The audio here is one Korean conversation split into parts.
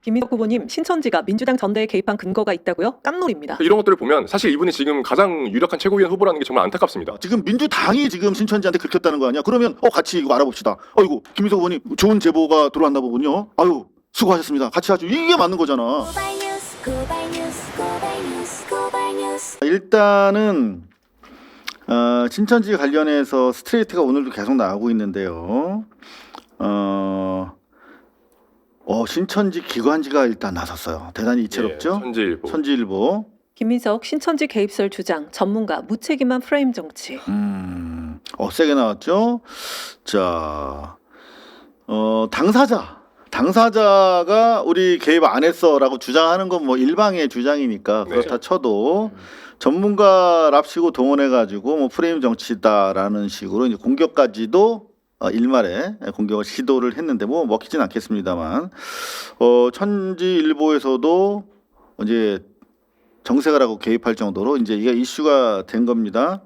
김민석 후보님, 신천지가 민주당 전대에 개입한 근거가 있다고요? 깜놀입니다. 이런 것들을 보면 사실 이분이 지금 가장 유력한 최고위원 후보라는 게 정말 안타깝습니다. 지금 민주당이 지금 신천지한테 긁혔다는 거 아니야? 그러면 같이 이거 알아봅시다. 아이고 김민석 후보님 좋은 제보가 들어왔나 보군요. 아유 수고하셨습니다. 같이 하죠. 이게 맞는 거잖아. 일단은 신천지 관련해서 스트레이트가 오늘도 계속 나오고 있는데요. 신천지 기관지가 일단 나섰어요. 대단히 이채롭죠. 천지일보. 천지일보. 김민석, 신천지 개입설 주장, 전문가, 무책임한 프레임 정치. 세게 나왔죠. 자, 당사자가 우리 개입 안 했어라고 주장하는 건 뭐 일방의 주장이니까 그렇다 쳐도 전문가랍시고 동원해가지고 뭐 프레임 정치다라는 식으로 이제 공격까지도 일말에 공격을 시도를 했는데 뭐 먹히진 않겠습니다만 천지일보에서도 이제 정색을 개입할 정도로 이제 이게 이슈가 된 겁니다.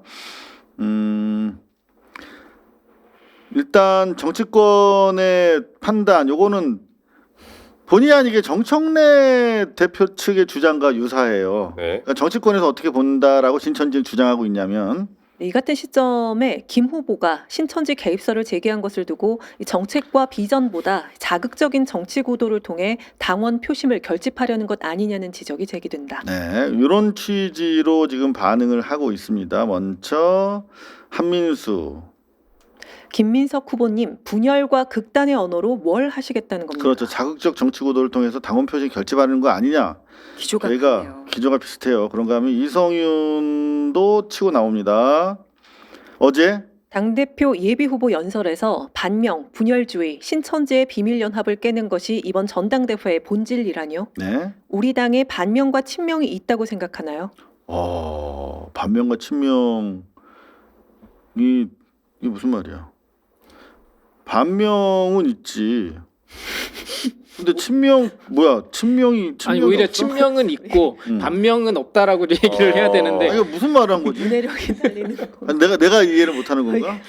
일단 정치권의 판단 요거는 본의 아니게 정청래 대표 측의 주장과 유사해요. 네. 그러니까 정치권에서 어떻게 본다라고 신천지는 주장하고 있냐면 이 같은 시점에 김 후보가 신천지 개입설을 제기한 것을 두고 이 정책과 비전보다 자극적인 정치 구도를 통해 당원 표심을 결집하려는 것 아니냐는 지적이 제기된다. 네, 이런 취지로 지금 반응을 하고 있습니다. 먼저 한민수. 김민석 후보님, 분열과 극단의 언어로 뭘 하시겠다는 겁니까? 그렇죠. 자극적 정치 구도를 통해서 당원 표심 결집하는 거 아니냐. 기조가 저희가 같네요. 기조가 비슷해요. 그런가 하면 이성윤도 치고 나옵니다. 어제 당대표 예비후보 연설에서 반명, 분열주의, 신천지의 비밀연합을 깨는 것이 이번 전당대회의 본질이라뇨? 네. 우리 당에 반명과 친명이 있다고 생각하나요? 반명과 친명이 이게 무슨 말이야? 반명은 있지. 근데 친명 뭐야? 친명이 아니 오히려 없어? 친명은 있고 음. 반명은 없다라고 얘기를 해야 되는데 이거 무슨 말을 한 거지? 문해력이 달리는 거. 아니, 내가 이해를 못하는 건가?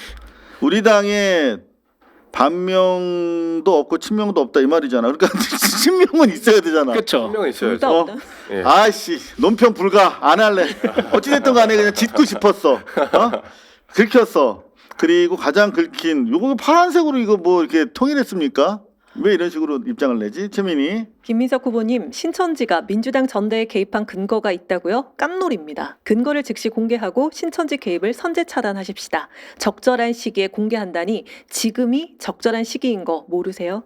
우리 당에 반명도 없고 친명도 없다 이 말이잖아. 그러니까 친명은 있어야 되잖아. 그렇죠. 분명히 있어야죠. 둘다 없다. 예. 아이씨 논평 불가 안 할래. 어찌됐든 간에 그냥 짓고 싶었어. 긁혔어. 그리고 가장 긁힌 요거 파란색으로 이거 뭐 이렇게 통일했습니까? 왜 이런 식으로 입장을 내지? 최민희. 김민석 후보님, 신천지가 민주당 전대에 개입한 근거가 있다고요? 깜놀입니다. 근거를 즉시 공개하고 신천지 개입을 선제 차단하십시다. 적절한 시기에 공개한다니 지금이 적절한 시기인 거 모르세요?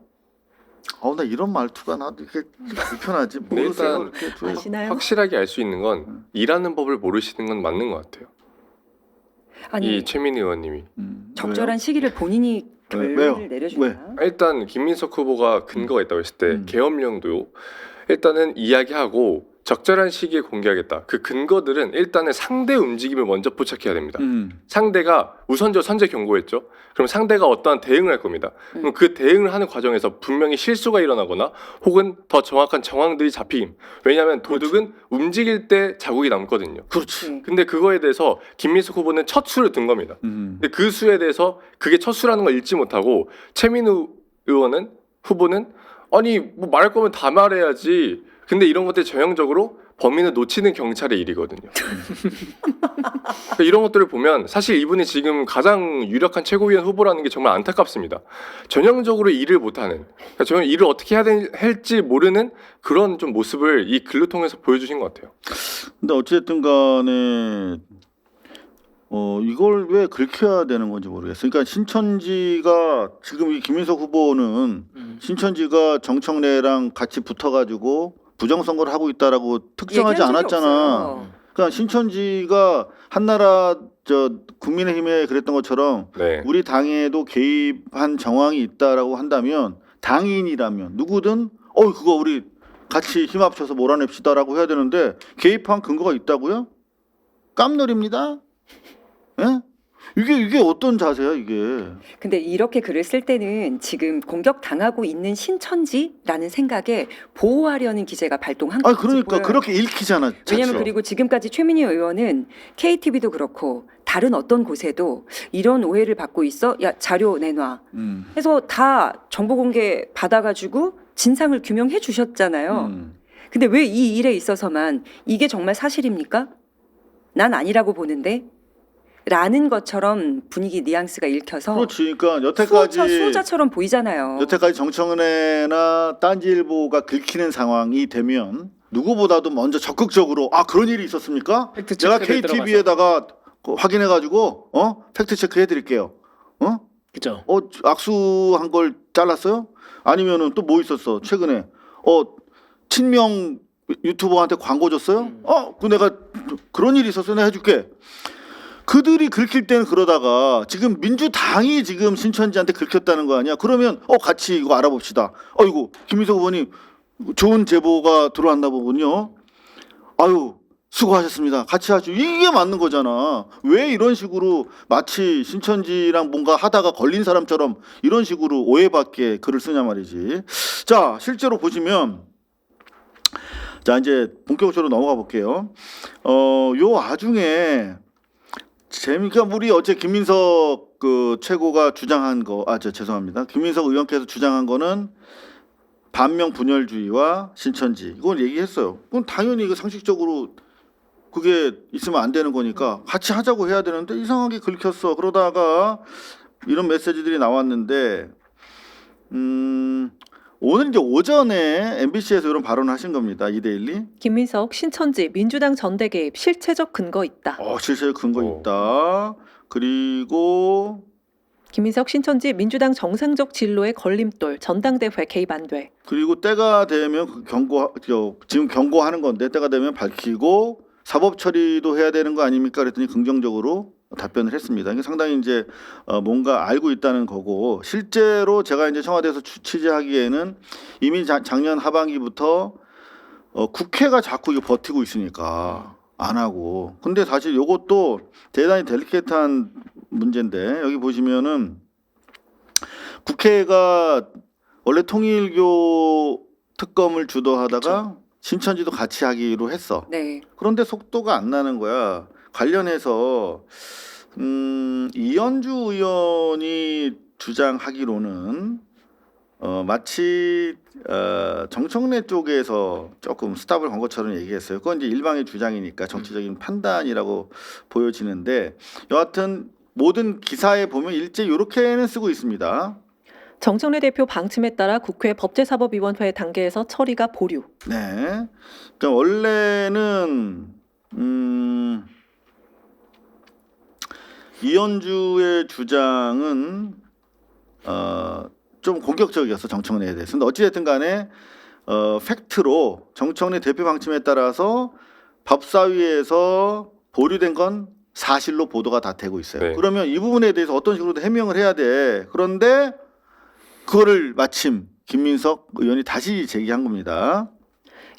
나 이런 말투가 나 이렇게 불편하지. 네, 모르세요. 일단 이렇게 좀. 아시나요? 확실하게 알 수 있는 건 일하는 법을 모르시는 건 맞는 것 같아요. 아니 이 최민희 의원님이. 적절한 시기를 본인이 왜요? 결론을 내려주나요? 일단 김민석 후보가 근거가 있다고 했을 때 음. 계엄령도 일단은 이야기하고 적절한 시기에 공개하겠다. 그 근거들은 일단은 상대 움직임을 먼저 포착해야 됩니다. 상대가 우선적 선제 경고했죠. 그럼 상대가 어떠한 대응을 할 겁니다. 그럼 그 대응을 하는 과정에서 분명히 실수가 일어나거나 혹은 더 정확한 정황들이 잡힘. 왜냐하면 도둑은 움직일 때 자국이 남거든요. 그렇지. 근데 그거에 대해서 김민석 후보는 첫 수를 든 겁니다. 근데 그 수에 대해서 그게 첫 수라는 걸 읽지 못하고 최민우 후보는 아니 뭐 말할 거면 다 말해야지. 근데 이런 것들 전형적으로 범인을 놓치는 경찰의 일이거든요. 그러니까 이런 것들을 보면 사실 이분이 지금 가장 유력한 최고위원 후보라는 게 정말 안타깝습니다. 전형적으로 일을 못하는, 그러니까 저는 일을 어떻게 해야 할지 모르는 그런 좀 모습을 이 글로 통해서 보여주신 것 같아요. 근데 어쨌든 간에 이걸 왜 긁혀야 되는 건지 모르겠어요. 그러니까 신천지가 지금 이 김민석 후보는 신천지가 정청래랑 같이 붙어가지고 부정선거를 하고 있다라고 특정하지 얘기한 적이 않았잖아. 없어요. 그러니까 신천지가 한나라 국민의힘에 그랬던 것처럼 네. 우리 당에도 개입한 정황이 있다라고 한다면 당인이라면 누구든 그거 우리 같이 힘 합쳐서 몰아냅시다라고 해야 되는데 개입한 근거가 있다고요? 깜놀입니다. 예? 이게 어떤 자세야 이게? 근데 이렇게 글을 쓸 때는 지금 공격당하고 있는 신천지라는 생각에 보호하려는 기제가 발동한 거지. 그러니까 그렇게 읽히잖아. 왜냐면 자체로. 그리고 지금까지 최민희 의원은 KTV도 그렇고 다른 어떤 곳에도 이런 오해를 받고 있어. 야 자료 내놔. 해서 다 정보 공개 받아가지고 진상을 규명해 주셨잖아요. 근데 왜 이 일에 있어서만 이게 정말 사실입니까? 난 아니라고 보는데 라는 것처럼 분위기 뉘앙스가 읽혀서 그렇지. 그러니까 여태까지 수호자처럼 보이잖아요. 여태까지 정청래나 딴지일보가 긁히는 상황이 되면 누구보다도 먼저 적극적으로 그런 일이 있었습니까? 팩트 제가 체크를 KTV에다가 확인해가지고 팩트 체크 해드릴게요. 그죠. 악수한 걸 잘랐어요? 아니면은 또 뭐 있었어? 최근에 친명 유튜버한테 광고 줬어요? 그 내가 그런 일이 있었어. 내가 해줄게. 그들이 긁힐 때는 그러다가 지금 민주당이 지금 신천지한테 긁혔다는 거 아니야? 그러면 같이 이거 알아봅시다. 이거 김민석 의원님 좋은 제보가 들어왔나 보군요. 아유 수고하셨습니다. 같이 하죠. 이게 맞는 거잖아. 왜 이런 식으로 마치 신천지랑 뭔가 하다가 걸린 사람처럼 이런 식으로 오해받게 글을 쓰냐 말이지. 자, 실제로 보시면 자 이제 본격적으로 넘어가 볼게요. 요 와중에 재미가 우리 어제 김민석 그 최고가 주장한 거, 죄송합니다. 김민석 의원께서 주장한 거는 반명 분열주의와 신천지 이걸 얘기했어요. 그건 당연히 그 상식적으로 그게 있으면 안 되는 거니까 같이 하자고 해야 되는데 이상하게 긁혔어. 그러다가 이런 메시지들이 나왔는데 오늘 이제 오전에 MBC에서 이런 발언을 하신 겁니다. 이데일리. 김민석 신천지 민주당 전대 개입 실체적 근거 있다. 실체적 근거 있다. 그리고 김민석 신천지 민주당 정상적 진로의 걸림돌 전당대회 개입 안 돼. 그리고 때가 되면 지금 경고하는 건데 때가 되면 밝히고 사법 처리도 해야 되는 거 아닙니까? 그랬더니 긍정적으로 답변을 했습니다. 이게 상당히 이제 뭔가 알고 있다는 거고 실제로 제가 이제 청와대에서 취재하기에는 이미 작년 하반기부터 국회가 자꾸 이거 버티고 있으니까 안 하고. 근데 사실 이것도 대단히 델리케이트한 문제인데 여기 보시면은 국회가 원래 통일교 특검을 주도하다가 그쵸. 신천지도 같이 하기로 했어. 네. 그런데 속도가 안 나는 거야. 관련해서 이현주 의원이 주장하기로는 마치 정청래 쪽에서 조금 스탑을 건 것처럼 얘기했어요. 그건 이제 일방의 주장이니까 정치적인 판단이라고 보여지는데 여하튼 모든 기사에 보면 일제 이렇게는 쓰고 있습니다. 정청래 대표 방침에 따라 국회 법제사법위원회 단계에서 처리가 보류. 네. 그러니까 원래는 이현주의 주장은 좀 공격적이었어 정청래에 대해서. 근데 어찌됐든 간에 팩트로 정청래 대표 방침에 따라서 법사위에서 보류된 건 사실로 보도가 다 되고 있어요. 네. 그러면 이 부분에 대해서 어떤 식으로든 해명을 해야 돼. 그런데 그거를 마침 김민석 의원이 다시 제기한 겁니다.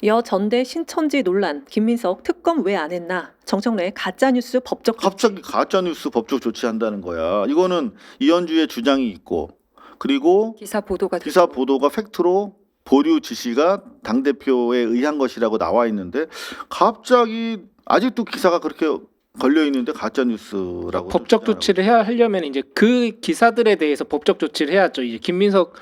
여 전대 신천지 논란 김민석 특검 왜 안 했나? 정청래 가짜뉴스 법적 갑자기 가짜뉴스 법적 조치한다는 거야. 이거는 이현주의 주장이 있고 그리고 기사 보도가 기사 되고. 보도가 팩트로 보류 지시가 당대표에 의한 것이라고 나와 있는데 갑자기 아직도 기사가 그렇게 걸려 있는데 가짜 뉴스라고 법적 조치를 하려면 이제 그 기사들에 대해서 법적 조치를 해야죠. 이제 김민석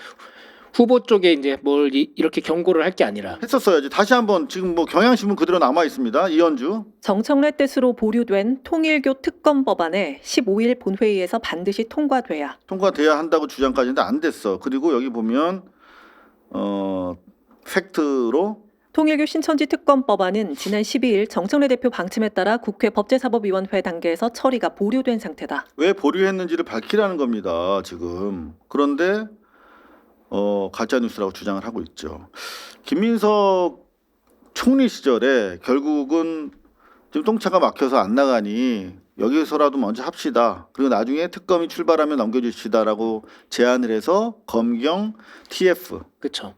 후보 쪽에 이제 뭘 이렇게 경고를 할 게 아니라. 했었어야지. 다시 한번 지금 뭐 경향신문 그대로 남아 있습니다. 이현주. 정청래 뜻으로 보류된 통일교 특검 법안에 15일 본회의에서 반드시 통과돼야. 통과돼야 한다고 주장까지는 안 됐어. 그리고 여기 보면 팩트로 통일교 신천지 특검 법안은 지난 12일 정청래 대표 방침에 따라 국회 법제사법위원회 단계에서 처리가 보류된 상태다. 왜 보류했는지를 밝히라는 겁니다. 지금. 그런데 가짜 뉴스라고 주장을 하고 있죠. 김민석 총리 시절에 결국은 지금 똥차가 막혀서 안 나가니 여기서라도 먼저 합시다. 그리고 나중에 특검이 출발하면 넘겨주시다라고 제안을 해서 검경 TF가 그렇죠.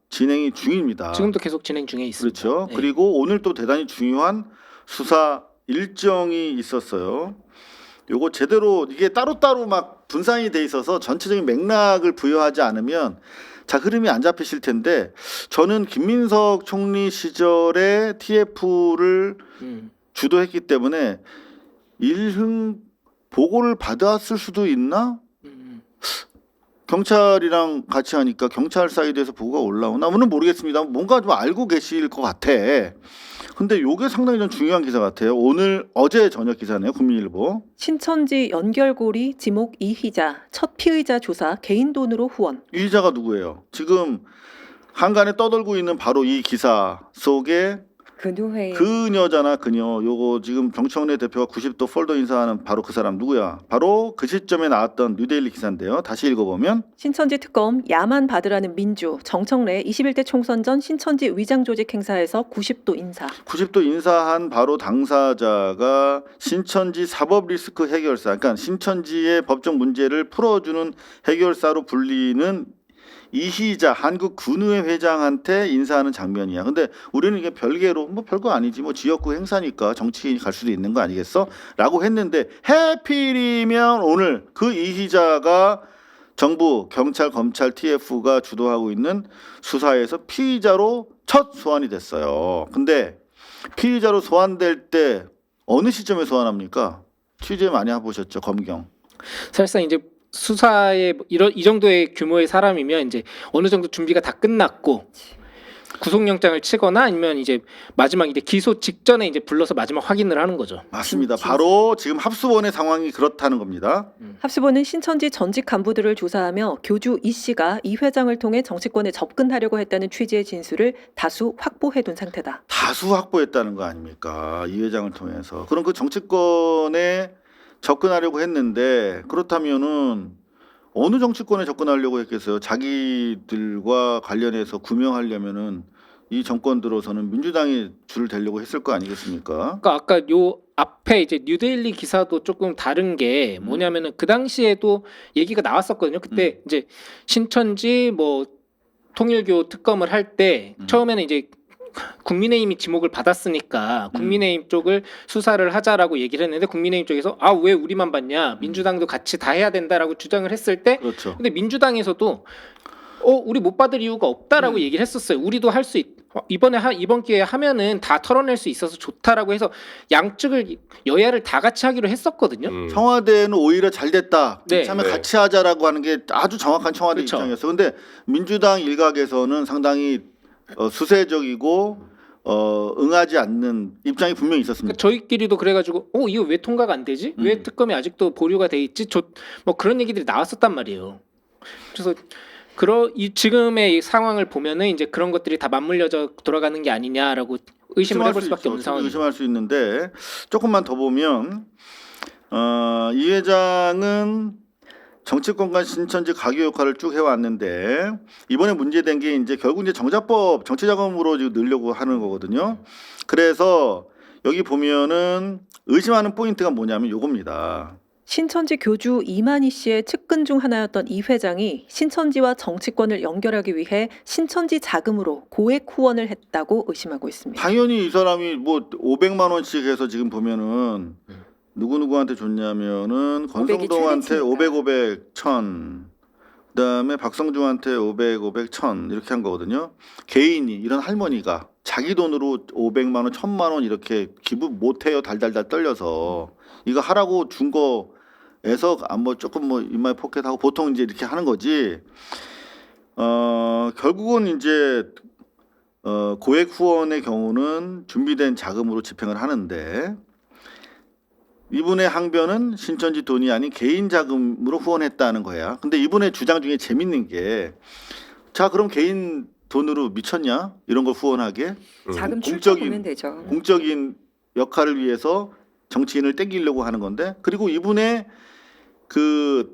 진행이 중입니다. 지금도 계속 진행 중에 있습니다. 그렇죠. 네. 그리고 오늘 또 대단히 중요한 수사 일정이 있었어요. 요거 제대로 이게 따로따로 막 분산이 돼 있어서 전체적인 맥락을 부여하지 않으면 자 흐름이 안 잡히실 텐데 저는 김민석 총리 시절에 TF를 주도했기 때문에 일흥 보고를 받았을 수도 있나? 경찰이랑 같이 하니까 경찰 사이드에서 보고가 올라오나는 모르겠습니다. 뭔가 좀 알고 계실 것 같아. 근데 요게 상당히 좀 중요한 기사 같아요. 어제 저녁 기사네요. 국민일보. 신천지 연결고리 지목 이희자 첫 피의자 조사 개인 돈으로 후원. 이자가 누구예요? 지금 한간에 떠돌고 있는 바로 이 기사 속에 근우회 그녀잖아, 그녀. 요거 지금 정청래 대표가 90도 폴더 인사하는 바로 그 사람 누구야? 바로 그 시점에 나왔던 뉴데일리 기사인데요. 다시 읽어보면 신천지 특검 야만 받으라는 민주 정청래 21대 총선 전 신천지 위장 조직 행사에서 90도 인사. 90도 인사한 바로 당사자가 신천지 사법 리스크 해결사, 그러니까 신천지의 법적 문제를 풀어주는 해결사로 불리는 이희자 한국 근우회 회장한테 인사하는 장면이야. 근데 우리는 이게 별개로 뭐 별거 아니지, 뭐 지역구 행사니까 정치인이 갈 수도 있는 거 아니겠어? 라고 했는데 해필이면 오늘 그 이희자가 정부, 경찰, 검찰, TF가 주도하고 있는 수사에서 피의자로 첫 소환이 됐어요. 근데 피의자로 소환될 때 어느 시점에 소환합니까? 취재 많이 해보셨죠, 검경. 사실상 이제 수사에 이 정도의 규모의 사람이면 이제 어느 정도 준비가 다 끝났고 구속영장을 치거나 아니면 이제 마지막 이제 기소 직전에 이제 불러서 마지막 확인을 하는 거죠. 맞습니다. 바로 지금 합수본의 상황이 그렇다는 겁니다. 합수본은 신천지 전직 간부들을 조사하며 교주 이 씨가 이 회장을 통해 정치권에 접근하려고 했다는 취지의 진술을 다수 확보해둔 상태다. 다수 확보했다는 거 아닙니까? 이 회장을 통해서. 그럼 그 정치권에 접근하려고 했는데 그렇다면은 어느 정치권에 접근하려고 했겠어요? 자기들과 관련해서 구명하려면은 이 정권 들어서는 민주당이 줄을 대려고 했을 거 아니겠습니까? 그러니까 아까 요 앞에 이제 뉴데일리 기사도 조금 다른 게 뭐냐면은 그 당시에도 얘기가 나왔었거든요. 그때 이제 신천지 뭐 통일교 특검을 할 때 처음에는 이제 국민의힘이 지목을 받았으니까 국민의힘 쪽을 수사를 하자라고 얘기를 했는데 국민의힘 쪽에서 아 왜 우리만 받냐 민주당도 같이 다 해야 된다라고 주장을 했을 때 그렇죠. 근데 민주당에서도 우리 못 받을 이유가 없다라고 얘기를 했었어요. 우리도 할 수 이번 기회에 하면은 다 털어낼 수 있어서 좋다라고 해서 양측을 여야를 다 같이 하기로 했었거든요. 청와대는 오히려 잘 됐다. 네. 이참에 네. 같이 하자라고 하는 게 아주 정확한 청와대 그렇죠. 입장이었어요. 근데 민주당 일각에서는 상당히 수세적이고 응하지 않는 입장이 분명히 있었습니다. 그러니까 저희끼리도 그래가지고 이거 왜 통과가 안 되지? 왜 특검이 아직도 보류가 돼 있지? 뭐 그런 얘기들이 나왔었단 말이에요. 그래서 이 지금의 이 상황을 보면은 이제 그런 것들이 다 맞물려져 돌아가는 게 아니냐라고 의심을 해볼 수밖에 없는 상황이에요. 의심할 수 있는데 조금만 더 보면 이 회장은 정치권과 신천지 가교 역할을 쭉 해왔는데 이번에 문제된 게 이제 결국 이제 정자법 정치자금으로 지금 넣으려고 하는 거거든요. 그래서 여기 보면은 의심하는 포인트가 뭐냐면 요겁니다. 신천지 교주 이만희 씨의 측근 중 하나였던 이 회장이 신천지와 정치권을 연결하기 위해 신천지 자금으로 고액 후원을 했다고 의심하고 있습니다. 당연히 이 사람이 뭐 500만 원씩 해서 지금 보면은 누구누구한테 줬냐면은 권성동한테 500, 500, 1000 그다음에 박성중한테 500, 500, 1000 이렇게 한 거거든요. 개인이 이런 할머니가 자기 돈으로 500만 원, 1000만 원 이렇게 기부 못 해요. 달달달 떨려서 이거 하라고 준 거에서 뭐 조금 뭐 입맛 포켓하고 보통 이제 이렇게 하는 거지. 결국은 이제 고액 후원의 경우는 준비된 자금으로 집행을 하는데 이분의 항변은 신천지 돈이 아닌 개인 자금으로 후원했다는 거야. 근데 이분의 주장 중에 재밌는 게 자 그럼 개인 돈으로 미쳤냐? 이런 걸 후원하게? 자금 출처 보면 되죠. 공적인 역할을 위해서 정치인을 땡기려고 하는 건데 그리고 이분의 그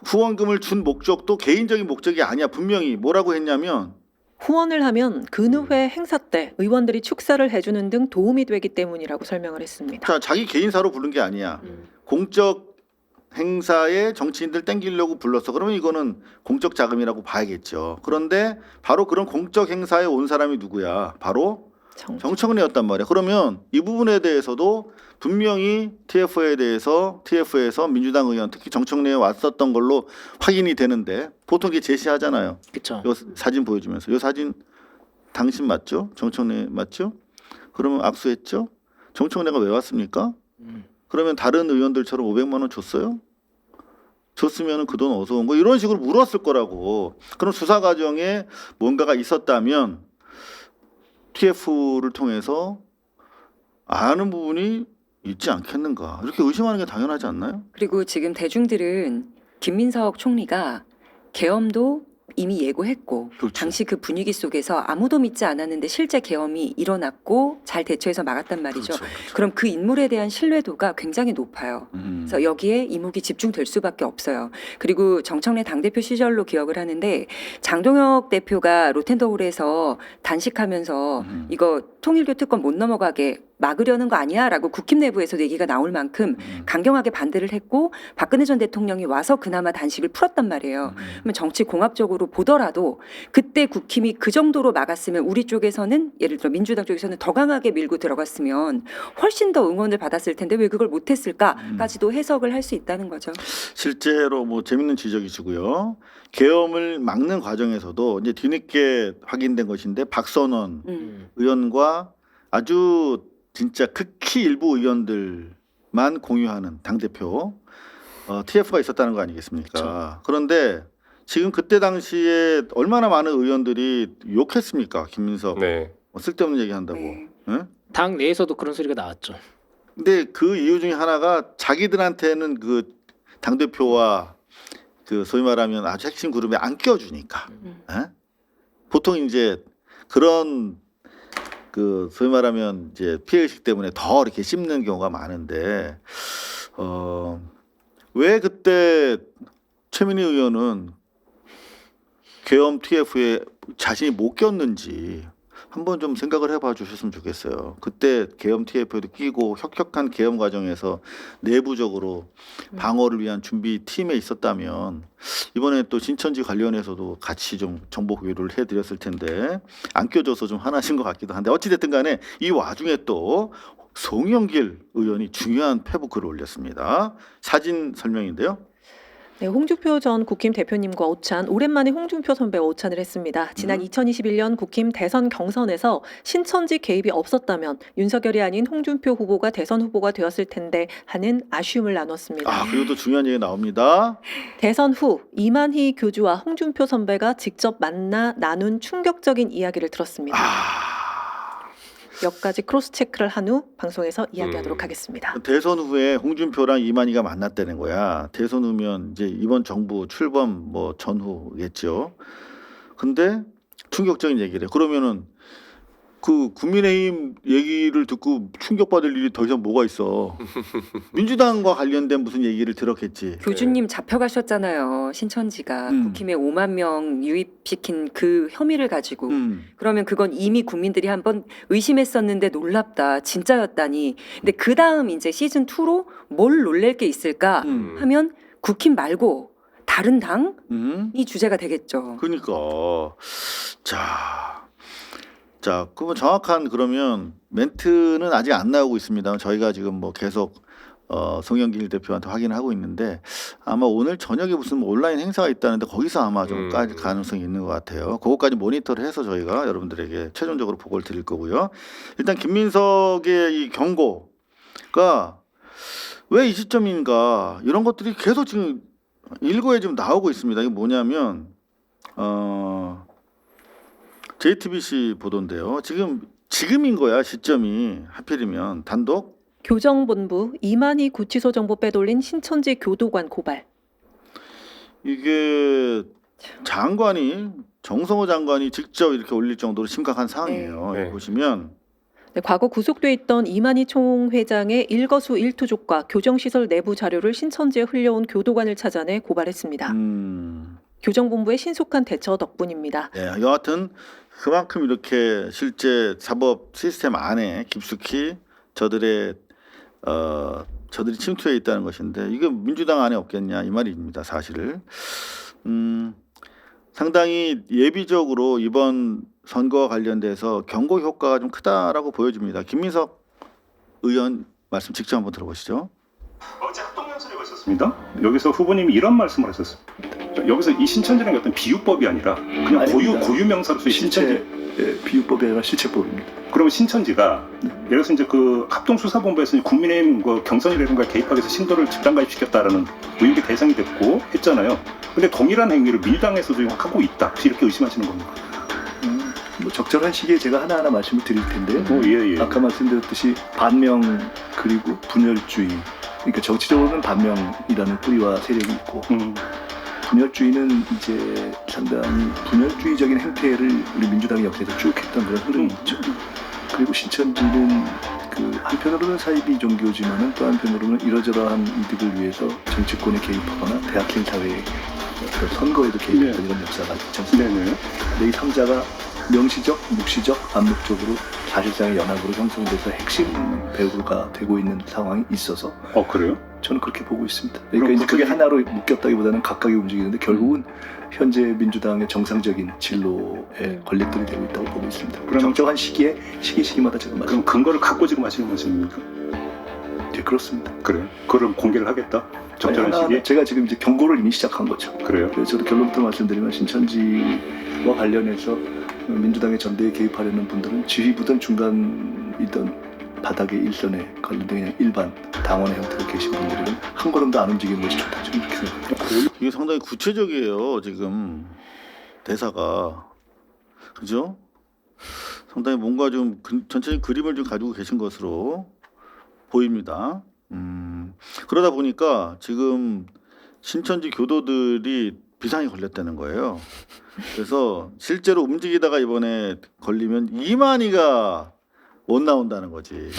후원금을 준 목적도 개인적인 목적이 아니야. 분명히 뭐라고 했냐면 후원을 하면 근의회 행사 때 의원들이 축사를 해주는 등 도움이 되기 때문이라고 설명을 했습니다. 자, 자기 개인사로 부른 게 아니야. 공적 행사에 정치인들 땡기려고 불렀어. 그러면 이거는 공적 자금이라고 봐야겠죠. 그런데 바로 그런 공적 행사에 온 사람이 누구야? 바로 정청래였단 말이야. 그러면 이 부분에 대해서도 분명히 TF에서 민주당 의원 특히 정청래에 왔었던 걸로 확인이 되는데 보통 이게 제시하잖아요. 그렇죠. 요 사진 보여주면서 요 사진 당신 맞죠? 정청래 맞죠? 그러면 악수했죠? 정청래가 왜 왔습니까? 그러면 다른 의원들처럼 500만 원 줬어요? 줬으면 그 돈 어디서 온 거 이런 식으로 물었을 거라고. 그럼 수사 과정에 뭔가가 있었다면 TF를 통해서 아는 부분이 있지 않겠는가 이렇게 의심하는 게 당연하지 않나요? 그리고 지금 대중들은 김민석 총리가 계엄도 이미 예고했고 그렇죠. 당시 그 분위기 속에서 아무도 믿지 않았는데 실제 계엄이 일어났고 잘 대처해서 막았단 말이죠. 그렇죠. 그럼 그 인물에 대한 신뢰도가 굉장히 높아요. 그래서 여기에 이목이 집중될 수밖에 없어요. 그리고 정청래 당대표 시절로 기억을 하는데 장동혁 대표가 로텐더홀에서 단식하면서 이거 통일교 특권 못 넘어가게 막으려는 거 아니야? 라고 국힘 내부에서 얘기가 나올 만큼 강경하게 반대를 했고 박근혜 전 대통령이 와서 그나마 단식을 풀었단 말이에요. 그러면 정치 공학적으로 보더라도 그때 국힘이 그 정도로 막았으면 우리 쪽에서는 예를 들어 민주당 쪽에서는 더 강하게 밀고 들어갔으면 훨씬 더 응원을 받았을 텐데 왜 그걸 못했을까까지도 해석을 할 수 있다는 거죠. 실제로 뭐 재밌는 지적이시고요. 계엄을 막는 과정에서도 이제 뒤늦게 확인된 것인데 박선원 의원과 아주 진짜 극히 일부 의원들만 공유하는 당대표 TF가 있었다는 거 아니겠습니까? 그렇죠. 그런데 지금 그때 당시에 얼마나 많은 의원들이 욕했습니까? 김민석 네. 쓸데없는 얘기한다고. 네. 예? 당 내에서도 그런 소리가 나왔죠. 근데 그 이유 중에 하나가 자기들한테는 그 당대표와 그 소위 말하면 아주 핵심 그룹에 안 껴주니까. 예? 보통 이제 그런 그 소위 말하면 이제 피해의식 때문에 더 이렇게 씹는 경우가 많은데 왜 그때 최민희 의원은 계엄 TF에 자신이 못 꼈는지 한번 좀 생각을 해봐 주셨으면 좋겠어요. 그때 계엄 TF에도 끼고 혁혁한 계엄 과정에서 내부적으로 방어를 위한 준비 팀에 있었다면 이번에 또 신천지 관련해서도 같이 좀 정보 공유를 해드렸을 텐데 안 껴줘서 좀 화나신 것 같기도 한데 어찌됐든 간에 이 와중에 또 송영길 의원이 중요한 페북글을 올렸습니다. 사진 설명인데요. 네, 홍준표 전 국힘 대표님과 오찬, 오랜만에 홍준표 선배와 오찬을 했습니다. 지난 2021년 국힘 대선 경선에서 신천지 개입이 없었다면 윤석열이 아닌 홍준표 후보가 대선 후보가 되었을 텐데 하는 아쉬움을 나눴습니다. 아 그리고 또 중요한 얘기 나옵니다. 대선 후 이만희 교주와 홍준표 선배가 직접 만나 나눈 충격적인 이야기를 들었습니다. 몇 가지 크로스 체크를 한 후 방송에서 이야기하도록 하겠습니다. 대선 후에 홍준표랑 이만희가 만났다는 거야. 대선 후면 이제 이번 정부 출범 뭐 전후겠죠. 근데 충격적인 얘기를 해. 그러면은 그 국민의힘 얘기를 듣고 충격받을 일이 더 이상 뭐가 있어. 민주당과 관련된 무슨 얘기를 들었겠지. 교주님 잡혀가셨잖아요. 신천지가 국힘에 5만 명 유입시킨 그 혐의를 가지고 그러면 그건 이미 국민들이 한번 의심했었는데 놀랍다. 진짜였다니. 근데 그 다음 이제 시즌 2로 뭘 놀랄 게 있을까 하면 국힘 말고 다른 당이 주제가 되겠죠. 그러니까 자, 그러면 정확한 그러면 멘트는 아직 안 나오고 있습니다. 저희가 지금 뭐 계속 송영길 대표한테 확인을 하고 있는데 아마 오늘 저녁에 무슨 온라인 행사가 있다는데 거기서 아마 좀 깔 가능성이 있는 것 같아요. 그것까지 모니터를 해서 저희가 여러분들에게 최종적으로 보고를 드릴 거고요. 일단 김민석의 이 경고가 왜 이 시점인가 이런 것들이 계속 지금 일고에 지금 나오고 있습니다. 이게 뭐냐면 JTBC 보도인데요. 지금인 거야 시점이 하필이면 단독 교정본부 이만희 구치소 정보 빼돌린 신천지 교도관 고발. 이게 장관이 정성호 장관이 직접 이렇게 올릴 정도로 심각한 상황이에요. 네. 보시면 네, 과거 구속돼 있던 이만희 총회장의 일거수 일투족과 교정시설 내부 자료를 신천지에 흘려온 교도관을 찾아내 고발했습니다. 교정본부의 신속한 대처 덕분입니다. 네, 여하튼 그만큼 이렇게 실제 사법 시스템 안에 깊숙이 저들이 침투해 있다는 것인데 이게 민주당 안에 없겠냐 이 말입니다. 사실을 상당히 예비적으로 이번 선거와 관련돼서 경고 효과가 좀 크다라고 보여집니다. 김민석 의원 말씀 직접 한번 들어보시죠. 어제 합동연설회가 있었습니다. 여기서 후보님이 이런 말씀을 하셨습니다. 여기서 이 신천지라는 게 어떤 비유법이 아니라 그냥 고유 명사로서의 신천지. 비유법이 아니라 실체법입니다. 그러면 신천지가 예를 들어서 이제 그 합동수사본부에서 국민의힘 그 경선이라든가 개입하기 위해서 신도를 집단 가입시켰다라는 의혹의 대상이 됐고 했잖아요. 근데 동일한 행위를 민주당에서도 지금 하고 있다. 혹시 이렇게 의심하시는 겁니까? 뭐 적절한 시기에 제가 하나하나 말씀을 드릴 텐데요. 예. 아까 말씀드렸듯이 반명 그리고 분열주의, 그러니까 정치적으로는 반명이라는 뿌리와 세력이 있고 분열주의는 이제 상당히 분열주의적인 행태를 우리 민주당의 역사에서 쭉 했던 그런 흐름이 있죠. 그리고 신천지는 그 한편으로는 사이비 종교지만은 또 한편으로는 이러저러한 이득을 위해서 정치권에 개입하거나 대학생 사회의 어떤 선거에도 개입했던 이런 역사가 있지 않습니까? 근데 이 3자가 명시적, 묵시적, 암묵적으로 사실상의 연합으로 형성돼서 핵심 배후가 되고 있는 상황이 있어서 그래요? 저는 그렇게 보고 있습니다. 그러니까 이제 그게 하나로 묶였다기보다는 각각이 움직이는데 결국은 현재 민주당의 정상적인 진로에 걸림돌이 되고 있다고 보고 있습니다. 그럼 적정한 시기에 시기마다 지금 그럼 근거를 갖고 지금 하시는 말씀입니까? 네, 그렇습니다. 그래요? 그럼 공개를 하겠다? 적절한 하나, 시기에? 제가 지금 이제 경고를 이미 시작한 거죠. 그래요? 그래서 저도 결론부터 말씀드리면 신천지와 관련해서 민주당의 전대에 개입하려는 분들은 지휘부든 중간이든 바닥의 일선에 관련된 그냥 일반 당원의 형태로 계신 분들은 한 걸음도 안 움직이는 것이 좋다. 저는 그렇게 생각합니다. 이게 상당히 구체적이에요. 지금 대사가 그죠? 상당히 뭔가 좀 전체적인 그림을 좀 가지고 계신 것으로 보입니다. 그러다 보니까 지금 신천지 교도들이 비상이 걸렸다는 거예요. 그래서 실제로 움직이다가 이번에 걸리면 이만희가 못 나온다는 거지.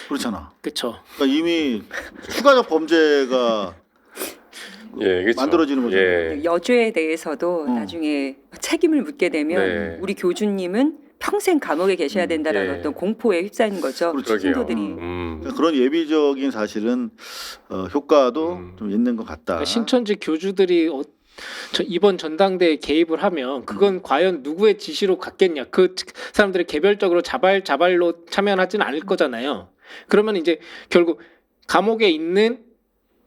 그렇잖아. 그렇죠. 그러니까 이미 추가적 범죄가 예, 그렇죠. 만들어지는 거죠. 예. 여죄에 대해서도 나중에 책임을 묻게 되면 네. 우리 교주님은 평생 감옥에 계셔야 된다는 예. 어떤 공포에 휩싸이는 거죠. 그렇죠. 신도들이. 그러니까 그런 예비적인 사실은 효과도 좀 있는 것 같다. 그러니까 신천지 교주들이 이번 전당대에 개입을 하면 그건 과연 누구의 지시로 갔겠냐? 그 사람들이 개별적으로 자발로 참여하지는 않을 거잖아요. 그러면 이제 결국 감옥에 있는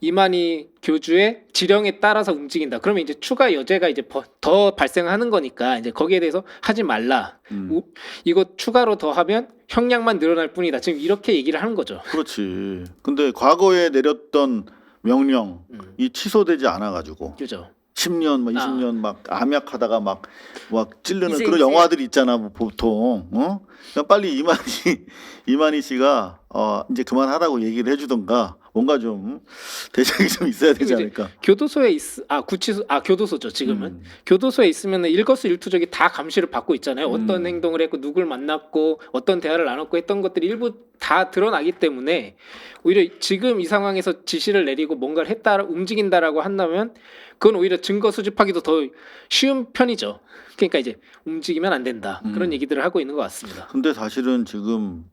이만희 교주의 지령에 따라서 움직인다. 그러면 이제 추가 여죄가 이제 더 발생하는 거니까 이제 거기에 대해서 하지 말라. 이거 추가로 더 하면 형량만 늘어날 뿐이다. 지금 이렇게 얘기를 하는 거죠. 그렇지. 근데 과거에 내렸던 명령이 취소되지 않아 가지고 그죠. 10년, 막 20년 막 암약하다가 막 찌르는 이제 그런 영화들이 있잖아, 뭐 보통. 그냥 빨리 이만희 씨가 이제 그만하라고 얘기를 해주던가 뭔가 좀 대책이 좀 있어야 되지 않을까. 교도소에 교도소죠. 지금은 교도소에 있으면 일거수일투족이 다 감시를 받고 있잖아요. 어떤 행동을 했고 누굴 만났고 어떤 대화를 나눴고 했던 것들이 일부 다 드러나기 때문에 오히려 지금 이 상황에서 지시를 내리고 뭔가를 했다, 움직인다라고 한다면 그건 오히려 증거 수집하기도 더 쉬운 편이죠. 그러니까 이제 움직이면 안 된다. 그런 얘기들을 하고 있는 것 같습니다. 근데 사실은 지금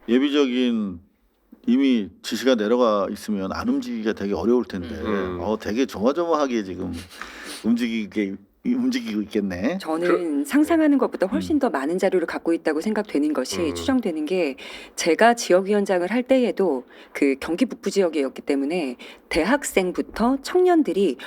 예비적인 이미 지시가 내려가 있으면 안 움직이기가 되게 어려울 텐데 되게 조마조마하게 지금 움직이고 있겠네. 저는 상상하는 것보다 훨씬 더 많은 자료를 갖고 있다고 생각되는 것이 추정되는 게 제가 지역위원장을 할 때에도 그 경기 북부 지역이었기 때문에 대학생부터 청년들이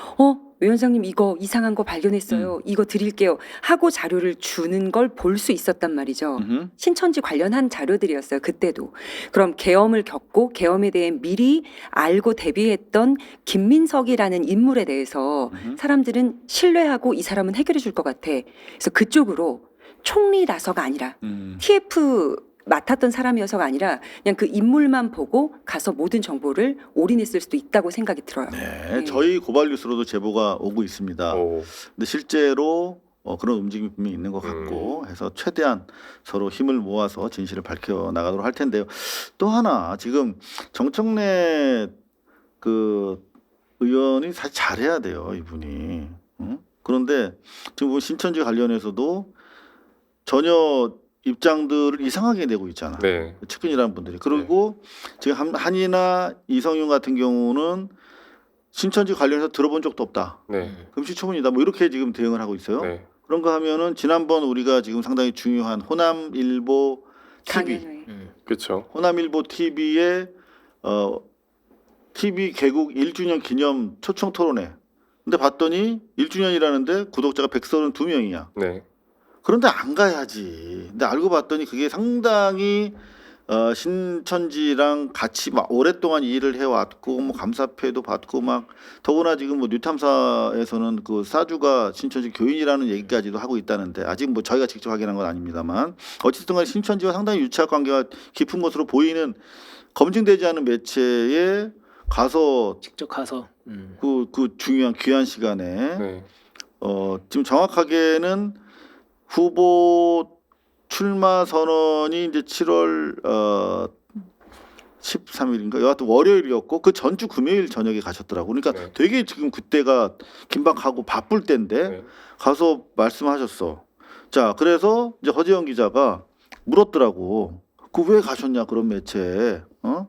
위원장님 이거 이상한 거 발견했어요. 이거 드릴게요. 하고 자료를 주는 걸 볼 수 있었단 말이죠. 신천지 관련한 자료들이었어요. 그때도. 그럼 계엄을 겪고 계엄에 대해 미리 알고 대비했던 김민석이라는 인물에 대해서 사람들은 신뢰하고 이 사람은 해결해 줄 것 같아. 그래서 그쪽으로 총리라서가 아니라 TF 맡았던 사람이어서가 아니라 그냥 그 인물만 보고 가서 모든 정보를 올인했을 수도 있다고 생각이 들어요. 네, 저희 고발 뉴스로도 제보가 오고 있습니다. 근데 실제로 그런 움직임이 분명히 있는 것 같고 해서 최대한 서로 힘을 모아서 진실을 밝혀 나가도록 할 텐데요. 또 하나 지금 정청래 그 의원이 사실 잘해야 돼요, 이분이. 그런데 지금 보면 신천지 관련해서도 전혀 입장들을 이상하게 내고 있잖아. 네. 측근이라는 분들이. 그리고 지금 한이나 이성윤 같은 경우는 신천지 관련해서 들어본 적도 없다. 네. 금시초문이다. 뭐 이렇게 지금 대응을 하고 있어요. 네. 그런가 하면은 지난번 우리가 지금 상당히 중요한 호남일보 TV, 당연히. 그렇죠. 호남일보 TV의 TV 개국 1주년 기념 초청 토론회. 근데 봤더니 1주년이라는데 구독자가 132명이야. 네. 그런데 안 가야지. 근데 알고 봤더니 그게 상당히 신천지랑 같이 막 오랫동안 일을 해왔고 뭐 감사패도 받고 막 더구나 지금 뭐 뉴탐사에서는 그 사주가 신천지 교인이라는 얘기까지도 하고 있다는데 아직 뭐 저희가 직접 확인한 건 아닙니다만 어쨌든 간에 신천지와 상당히 유착 관계가 깊은 것으로 보이는 검증되지 않은 매체에 가서 직접 가서 그 중요한 귀한 시간에 네. 지금 정확하게는 후보 출마 선언이 이제 7월 13일인가 여하튼 월요일이었고 그 전주 금요일 저녁에 가셨더라고. 그러니까 네. 되게 지금 그때가 긴박하고 바쁠 때인데 네. 가서 말씀하셨어. 자, 그래서 이제 허재영 기자가 물었더라고. 그 왜 가셨냐 그런 매체에.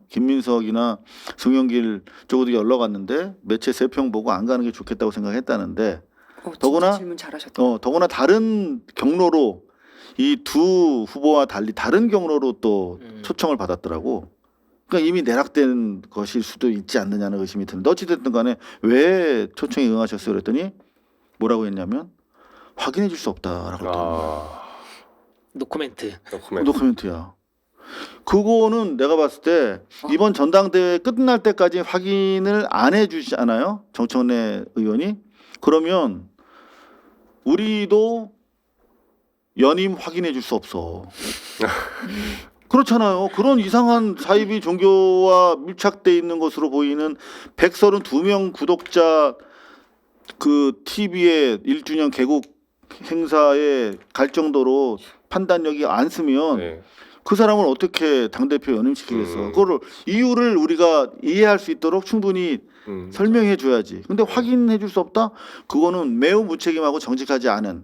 김민석이나 송영길 쪽으로 연락 왔는데 매체 3평 보고 안 가는 게 좋겠다고 생각했다는데 더구나 질문 잘하셨다. 더구나 다른 경로로 이 두 후보와 달리 다른 경로로 또 초청을 받았더라고. 그러니까 이미 내락된 것일 수도 있지 않느냐는 의심이 드는데 어찌됐든 간에 왜 초청에 응하셨어요 그랬더니 뭐라고 했냐면 확인해 줄 수 없다라고 했더니 노코멘트. 노코멘트야. 그거는 내가 봤을 때 이번 전당대회 끝날 때까지 확인을 안 해주시잖아요 정청래 의원이. 그러면 우리도 연임 확인해 줄 수 없어. 그렇잖아요. 그런 이상한 사이비 종교와 밀착돼 있는 것으로 보이는 132명 구독자 그 TV의 1주년 개국 행사에 갈 정도로 판단력이 안 쓰면 네. 그 사람을 어떻게 당대표 연임시키겠어. 그거를 이유를 우리가 이해할 수 있도록 충분히 설명해 줘야지. 근데 확인해 줄 수 없다? 그거는 매우 무책임하고 정직하지 않은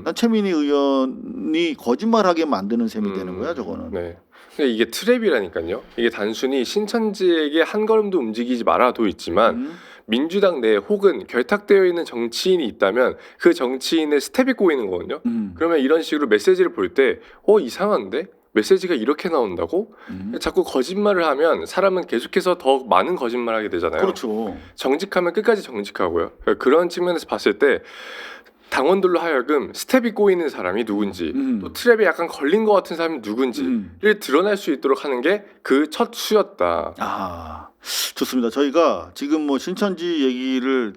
난 최민희 의원이 거짓말하게 만드는 셈이 되는 거야 저거는. 네. 근데 이게 트랩이라니까요. 이게 단순히 신천지에게 한 걸음도 움직이지 말아도 있지만 민주당 내에 혹은 결탁되어 있는 정치인이 있다면 그 정치인의 스텝이 꼬이는 거거든요. 그러면 이런 식으로 메시지를 볼 때 이상한데? 메시지가 이렇게 나온다고? 자꾸 거짓말을 하면 사람은 계속해서 더 많은 거짓말을 하게 되잖아요. 그렇죠. 정직하면 끝까지 정직하고요. 그런 측면에서 봤을 때 당원들로 하여금 스텝이 꼬이는 사람이 누군지 또 트랩에 약간 걸린 것 같은 사람이 누군지를 드러날 수 있도록 하는 게 그 첫 수였다. 아, 좋습니다. 저희가 지금 뭐 신천지 얘기를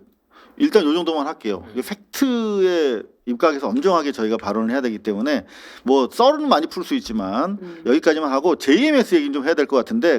일단 요 정도만 할게요. 이게 팩트에 입각해서 엄정하게 저희가 발언을 해야 되기 때문에 뭐 썰은 많이 풀 수 있지만 여기까지만 하고 JMS 얘기는 좀 해야 될 것 같은데